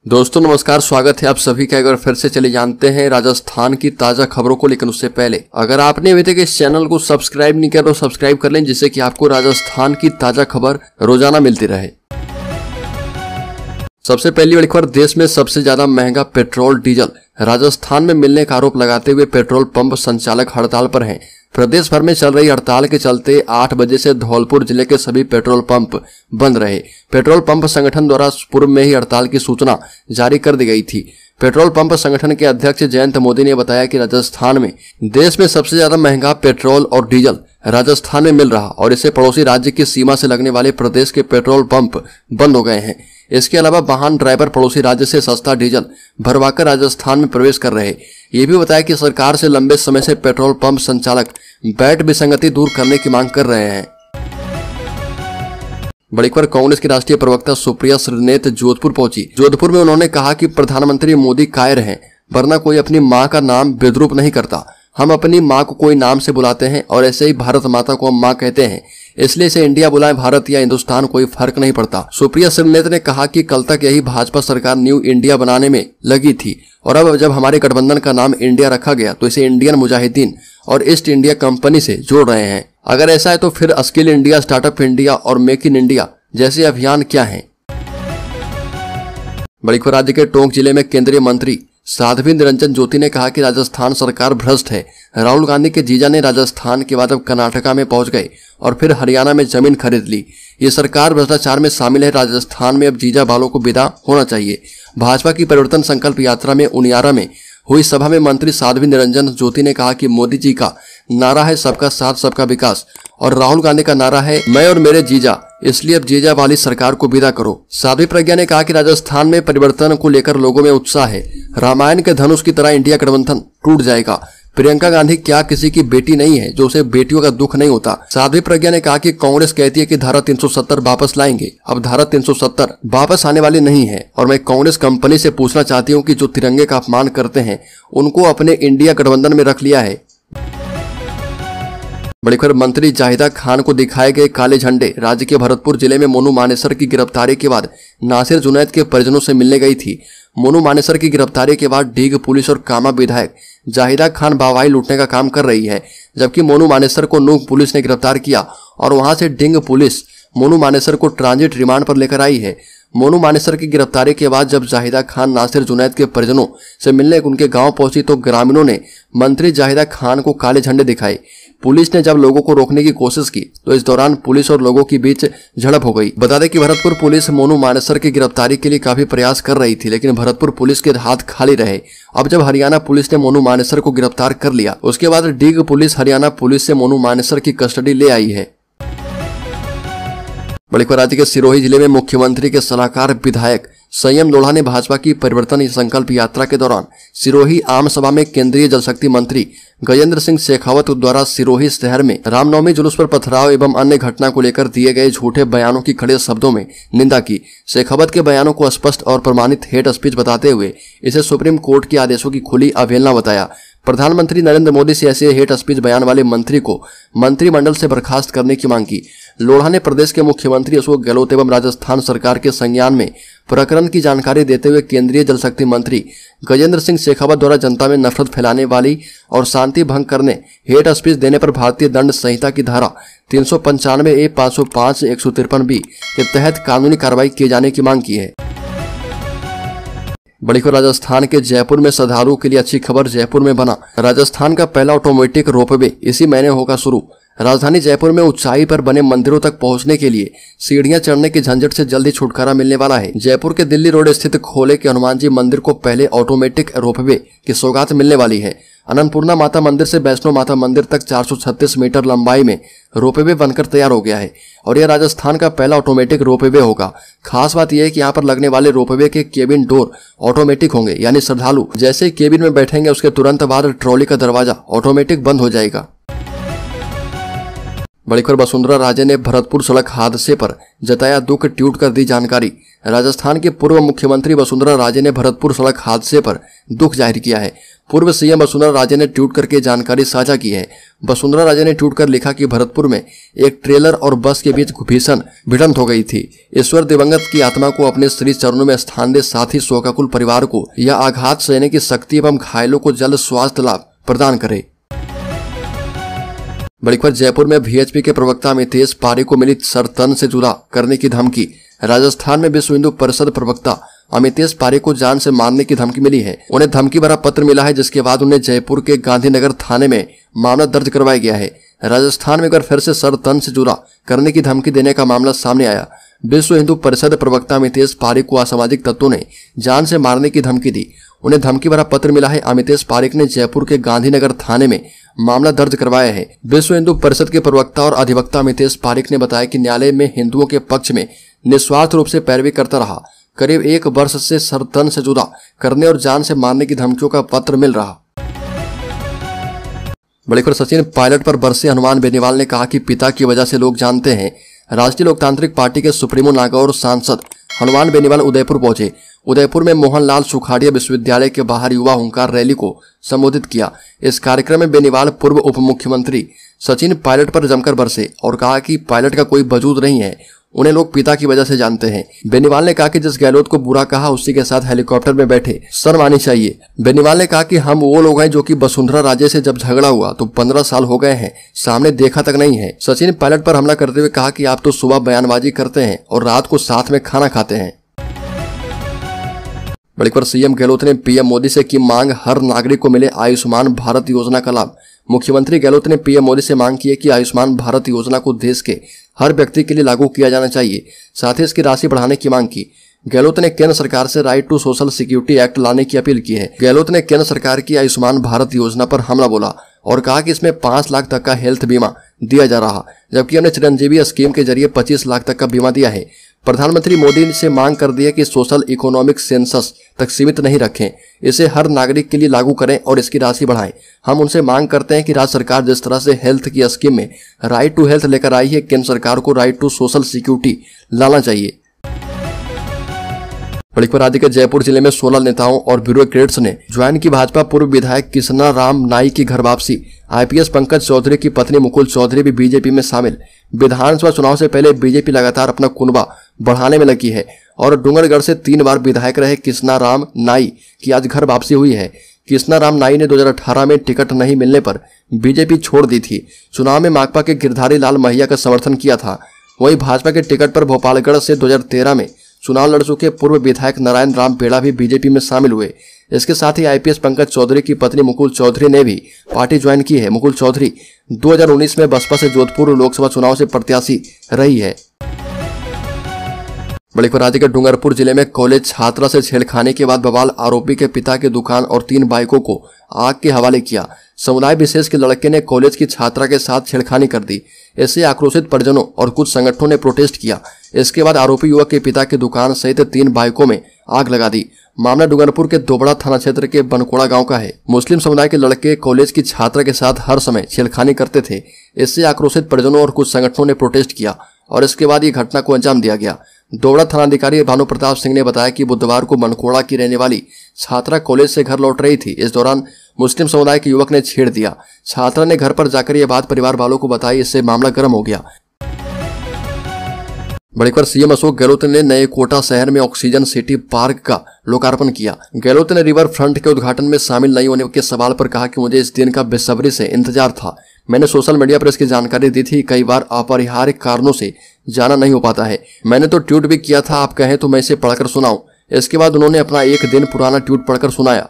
दोस्तों नमस्कार, स्वागत है आप सभी का। एक बार फिर से चले जानते हैं राजस्थान की ताजा खबरों को। लेकिन उससे पहले अगर आपने अभी तक इस चैनल को सब्सक्राइब नहीं किया तो सब्सक्राइब कर लें, जिससे कि आपको राजस्थान की ताजा खबर रोजाना मिलती रहे। सबसे पहली बड़ी खबर, देश में सबसे ज्यादा महंगा पेट्रोल डीजल राजस्थान में मिलने का आरोप लगाते हुए पेट्रोल पंप संचालक हड़ताल पर हैं। प्रदेश भर में चल रही हड़ताल के चलते 8 बजे से धौलपुर जिले के सभी पेट्रोल पंप बंद रहे। पेट्रोल पंप संगठन द्वारा पूर्व में ही हड़ताल की सूचना जारी कर दी गई थी। पेट्रोल पंप संगठन के अध्यक्ष जयंत मोदी ने बताया कि राजस्थान में देश में सबसे ज्यादा महंगा पेट्रोल और डीजल राजस्थान में मिल रहा और इससे पड़ोसी राज्य की सीमा से लगने वाले प्रदेश के पेट्रोल पंप बंद हो गए हैं। इसके अलावा वाहन ड्राइवर पड़ोसी राज्य से सस्ता डीजल भरवाकर राजस्थान में प्रवेश कर रहे। ये भी बताया कि सरकार से लंबे समय से पेट्रोल पंप संचालक वैट विसंगति दूर करने की मांग कर रहे हैं। बड़ी खबर, कांग्रेस की राष्ट्रीय प्रवक्ता सुप्रिया श्रीनेत जोधपुर पहुंची। जोधपुर में उन्होंने कहा कि प्रधानमंत्री मोदी कायर हैं, वरना कोई अपनी मां का नाम विद्रूप नहीं करता। हम अपनी मां को कोई नाम से बुलाते हैं और ऐसे ही भारत माता को हम मां कहते हैं, इसलिए इसे इंडिया बुलाएं, भारत या हिंदुस्तान कोई फर्क नहीं पड़ता। सुप्रिया श्रीनेत ने कहा कि कल तक यही भाजपा सरकार न्यू इंडिया बनाने में लगी थी और अब जब हमारे गठबंधन का नाम इंडिया रखा गया तो इसे इंडियन मुजाहिदीन और ईस्ट इंडिया कंपनी से जोड़ रहे हैं। अगर ऐसा है तो फिर स्किल इंडिया, स्टार्टअप इंडिया और मेक इन इंडिया जैसे अभियान क्या हैं? बड़ी खबर, राज्य के टोंक जिले में केंद्रीय मंत्री साध्वी निरंजन ज्योति ने कहा कि राजस्थान सरकार भ्रष्ट है। राहुल गांधी के जीजा ने राजस्थान के बाद अब कर्नाटका में पहुंच गए और फिर हरियाणा में जमीन खरीद ली। ये सरकार भ्रष्टाचार में शामिल है। राजस्थान में अब जीजा वालों को विदा होना चाहिए। भाजपा की परिवर्तन संकल्प यात्रा में उनियारा में हुई सभा में मंत्री साध्वी निरंजन ज्योति ने कहा कि मोदी जी का नारा है सबका साथ सबका विकास और राहुल गांधी का नारा है मैं और मेरे जीजा, इसलिए अब जीजा वाली सरकार को विदा करो। साध्वी प्रज्ञा ने कहा कि राजस्थान में परिवर्तन को लेकर लोगों में उत्साह है। रामायण के धनुष की तरह इंडिया गठबंधन टूट जाएगा। प्रियंका गांधी क्या किसी की बेटी नहीं है जो उसे बेटियों का दुख नहीं होता? साध्वी प्रज्ञा ने कहा कि कांग्रेस कहती है कि धारा 370 वापस लाएंगे। अब धारा 370 वापस आने वाली नहीं है और मैं कांग्रेस कंपनी से पूछना चाहती हूं कि जो तिरंगे का अपमान करते हैं उनको अपने इंडिया गठबंधन में रख लिया है। बड़ी खबर, मंत्री जाहिदा खान को दिखाए गए काले झंडे। राज्य के भरतपुर जिले में मोनू मानेसर की गिरफ्तारी के बाद नासिर जुनैद के परिजनों से मिलने गई थी। मोनू मानेसर की गिरफ्तारी के बाद डीग पुलिस और कामा विधायक जाहिदा खान वाहवाही लूटने का काम कर रही है, जबकि मोनू मानेसर को नूंह पुलिस ने गिरफ्तार किया और वहां से डिंग पुलिस मोनू मानेसर को ट्रांजिट रिमांड पर लेकर आई है। मोनू मानेसर की गिरफ्तारी के बाद जब जाहिदा खान नासिर जुनैद के परिजनों से मिलने उनके गांव पहुंची तो ग्रामीणों ने मंत्री जाहिदा खान को काले झंडे दिखाए। पुलिस ने जब लोगों को रोकने की कोशिश की तो इस दौरान पुलिस और लोगों के बीच झड़प हो गई। बता दें कि भरतपुर पुलिस मोनू मानेसर की गिरफ्तारी के लिए काफी प्रयास कर रही थी, लेकिन भरतपुर पुलिस के हाथ खाली रहे। अब जब हरियाणा पुलिस ने मोनू मानेसर को गिरफ्तार कर लिया, उसके बाद डीग पुलिस हरियाणा पुलिस से मोनू मानेसर की कस्टडी ले आई है। बड़ी खबर, राज्य के सिरोही जिले में मुख्यमंत्री के सलाहकार विधायक संयम लोढ़ा ने भाजपा की परिवर्तन संकल्प यात्रा के दौरान सिरोही आम सभा में केंद्रीय जल शक्ति मंत्री गजेंद्र सिंह शेखावत द्वारा सिरोही शहर में रामनवमी जुलूस पर पथराव एवं अन्य घटना को लेकर दिए गए झूठे बयानों की खड़े शब्दों में निंदा की। शेखावत के बयानों को स्पष्ट और प्रमाणित हेट स्पीच बताते हुए इसे सुप्रीम कोर्ट के आदेशों की खुली अवहेलना बताया। प्रधानमंत्री नरेंद्र मोदी से ऐसे हेट स्पीच बयान वाले मंत्री को मंत्रिमंडल से बर्खास्त करने की मांग की। लोढ़ा ने प्रदेश के मुख्यमंत्री अशोक गहलोत एवं राजस्थान सरकार के संज्ञान में प्रकरण की जानकारी देते हुए केंद्रीय जल शक्ति मंत्री गजेंद्र सिंह शेखावत द्वारा जनता में नफरत फैलाने वाली और शांति भंग करने हेट स्पीच देने पर भारतीय दंड संहिता की धारा 395A, 505, 153B के तहत कानूनी कार्रवाई किए जाने की मांग की है। बड़ी खबर, राजस्थान के जयपुर में श्रद्धालुओं के लिए अच्छी खबर। जयपुर में बना राजस्थान का पहला ऑटोमेटिक रोपवे इसी महीने होगा शुरू। राजधानी जयपुर में ऊंचाई पर बने मंदिरों तक पहुंचने के लिए सीढ़ियां चढ़ने के झंझट से जल्दी छुटकारा मिलने वाला है। जयपुर के दिल्ली रोड स्थित खोले के हनुमान जी मंदिर को पहले ऑटोमेटिक रोपवे की सौगात मिलने वाली है। अन्नपूर्णा माता मंदिर से वैष्णो माता मंदिर तक 436 मीटर लंबाई में रोपवे बनकर तैयार हो गया है और यह राजस्थान का पहला ऑटोमेटिक रोपवे होगा। खास बात यह है कि यहाँ पर लगने वाले रोपवे के केबिन डोर ऑटोमेटिक होंगे, यानी श्रद्धालु जैसे केबिन में बैठेंगे उसके तुरंत बाद ट्रॉली का दरवाजा ऑटोमेटिक बंद हो जाएगा। बड़ी खबर वसुंधरा राजे ने भरतपुर सड़क हादसे पर जताया दुख, ट्वीट कर दी जानकारी। राजस्थान के पूर्व मुख्यमंत्री वसुंधरा राजे ने भरतपुर सड़क हादसे पर दुख जाहिर किया है। पूर्व सीएम वसुंधरा राजे ने ट्वीट करके जानकारी साझा की है। वसुंधरा राजे ने ट्वीट कर लिखा कि भरतपुर में एक ट्रेलर और बस के बीच भीषण भिड़ंत हो गई थी। ईश्वर दिवंगत की आत्मा को अपने श्री चरणों में स्थान दे, साथ ही शोकाकुल परिवार को यह आघात सहने की शक्ति एवं घायलों को जल्द स्वास्थ्य लाभ प्रदान करे। बड़ी खबर जयपुर में वीएचपी के प्रवक्ता अमितेश पारे को मिली सर तन से जुदा करने की धमकी। राजस्थान में विश्व हिंदू परिषद प्रवक्ता अमितेश पारे को जान से मारने की धमकी मिली है। उन्हें धमकी भरा पत्र मिला है, जिसके बाद उन्हें जयपुर के गांधीनगर थाने में मामला दर्ज करवाया गया है। राजस्थान में एक बार फिर से सर तन से जुदा करने की धमकी देने का मामला सामने आया। विश्व हिंदू परिषद प्रवक्ता अमितेश पारे को असामाजिक तत्वों ने जान से मारने की धमकी दी। उन्हें धमकी भरा पत्र मिला है। अमितेश पारेख ने जयपुर के गांधीनगर थाने में मामला दर्ज करवाया है। विश्व हिंदू परिषद के प्रवक्ता और अधिवक्ता अमितेश पारेख ने बताया कि न्यायालय में हिंदुओं के पक्ष में निस्वार्थ रूप से पैरवी करता रहा। करीब 1 वर्ष से सर तन से जुदा करने और जान से मारने की धमकियों का पत्र मिल रहा। बड़ी खबर सचिन पायलट पर बरसे हनुमान बेनीवाल ने कहा कि पिता की वजह से लोग जानते हैं। राष्ट्रीय लोकतांत्रिक पार्टी के सुप्रीमो नागौर सांसद हनुमान बेनीवाल उदयपुर पहुंचे। उदयपुर में मोहनलाल सुखाड़िया विश्वविद्यालय के बाहर युवा हुंकार रैली को संबोधित किया। इस कार्यक्रम में बेनीवाल पूर्व उप मुख्यमंत्री सचिन पायलट पर जमकर बरसे और कहा कि पायलट का कोई वजूद नहीं है, उन्हें लोग पिता की वजह से जानते हैं। बेनीवाल ने कहा कि जिस गहलोत को बुरा कहा उसी के साथ हेलीकॉप्टर में बैठे शर्म आनी चाहिए। बेनीवाल ने कहा कि हम वो लोग हैं जो कि वसुंधरा राजे से जब झगड़ा हुआ तो 15 साल हो गए हैं, सामने देखा तक नहीं है। सचिन पायलट पर हमला करते हुए कहा कि आप तो सुबह बयानबाजी करते हैं और रात को साथ में खाना खाते हैं। बड़ी खबर सीएम गहलोत ने पीएम मोदी से की मांग, हर नागरिक को मिले आयुष्मान भारत योजना का लाभ। मुख्यमंत्री गहलोत ने पीएम मोदी से मांग की है कि आयुष्मान भारत योजना को देश के हर व्यक्ति के लिए लागू किया जाना चाहिए। साथ ही इसकी राशि बढ़ाने की मांग की। गहलोत ने केंद्र सरकार से right to social security act लाने की अपील की है। गहलोत ने केंद्र सरकार की आयुष्मान भारत योजना पर हमला बोला और कहा कि इसमें 5 लाख तक का हेल्थ बीमा दिया जा रहा, जबकि हमने चिरंजीवी स्कीम के जरिए 25 लाख तक का बीमा दिया है। प्रधानमंत्री मोदी से मांग कर दी है कि सोशल इकोनॉमिक सेंसस तक सीमित नहीं रखें, इसे हर नागरिक के लिए लागू करें और इसकी राशि बढ़ाएं। हम उनसे मांग करते हैं कि राज्य सरकार जिस तरह से हेल्थ की स्कीम में राइट टू हेल्थ लेकर आई है, केंद्र सरकार को राइट टू सोशल सिक्योरिटी लाना चाहिए। बड़ी खबर राज्य के जयपुर जिले में 16 नेताओं और ब्यूरोक्रेट्स ने ज्वाइन की भाजपा। पूर्व विधायक किसना राम नाई की घर वापसी। आईपीएस पंकज चौधरी की पत्नी मुकुल चौधरी भी बीजेपी में शामिल। विधानसभा चुनाव से पहले बीजेपी लगातार अपना कुनबा बढ़ाने में लगी है और डूंगरगढ़ से 3 बार विधायक रहे किसना राम नाई की आज घर वापसी हुई है। किसना राम नाई ने 2018 में टिकट नहीं मिलने पर बीजेपी छोड़ दी थी। चुनाव में माकपा के गिरधारी लाल महिया का समर्थन किया था। वहीं भाजपा के टिकट पर भोपालगढ़ से 2013 में चुनाव लड़ चुके पूर्व विधायक नारायण राम पेड़ा भी बीजेपी में शामिल हुए। इसके साथ ही आईपीएस पंकज चौधरी की पत्नी मुकुल चौधरी ने भी पार्टी ज्वाइन की है। मुकुल चौधरी 2019 में बसपा से जोधपुर लोकसभा चुनाव से प्रत्याशी रही है। बड़ी खबर राज्य के डूंगरपुर जिले में कॉलेज छात्रा से छेड़खानी के बाद बवाल। आरोपी के पिता के दुकान और 3 बाइकों को आग के हवाले किया। समुदाय विशेष के लड़के ने कॉलेज की छात्रा के साथ छेड़खानी कर दी। इससे आक्रोशित परिजनों और कुछ संगठनों ने प्रोटेस्ट किया। इसके बाद आरोपी युवक के पिता की दुकान सहित 3 बाइकों में आग लगा दी। मामला डूंगरपुर के दोबड़ा थाना क्षेत्र के बनकोड़ा गांव का है। मुस्लिम समुदाय के लड़के कॉलेज की छात्रा के साथ हर समय छेड़खानी करते थे। इससे आक्रोशित परिजनों और कुछ संगठनों ने प्रोटेस्ट किया और इसके बाद ये घटना को अंजाम दिया गया। दोबड़ा थानाधिकारी भानु प्रताप सिंह ने बताया कि बुधवार को बनकोड़ा की रहने वाली छात्रा कॉलेज से घर लौट रही थी। इस दौरान मुस्लिम समुदाय के युवक ने छेड़ दिया। छात्रा ने घर पर जाकर यह बात परिवार वालों को बताई। इससे मामला गर्म हो गया। बड़ी खबर सीएम अशोक गहलोत ने नए कोटा शहर में ऑक्सीजन सिटी पार्क का लोकार्पण किया। गहलोत ने रिवर फ्रंट के उद्घाटन में शामिल नहीं होने के सवाल पर कहा कि मुझे इस दिन का बेसब्री से इंतजार था। मैंने सोशल मीडिया पर इसकी जानकारी दी थी। कई बार अपरिहार्य कारणों से जाना नहीं हो पाता है। मैंने तो ट्वीट भी किया था, आप कहें तो मैं इसे पढ़कर सुनाऊं। इसके बाद उन्होंने अपना 1 दिन पुराना ट्वीट पढ़कर सुनाया।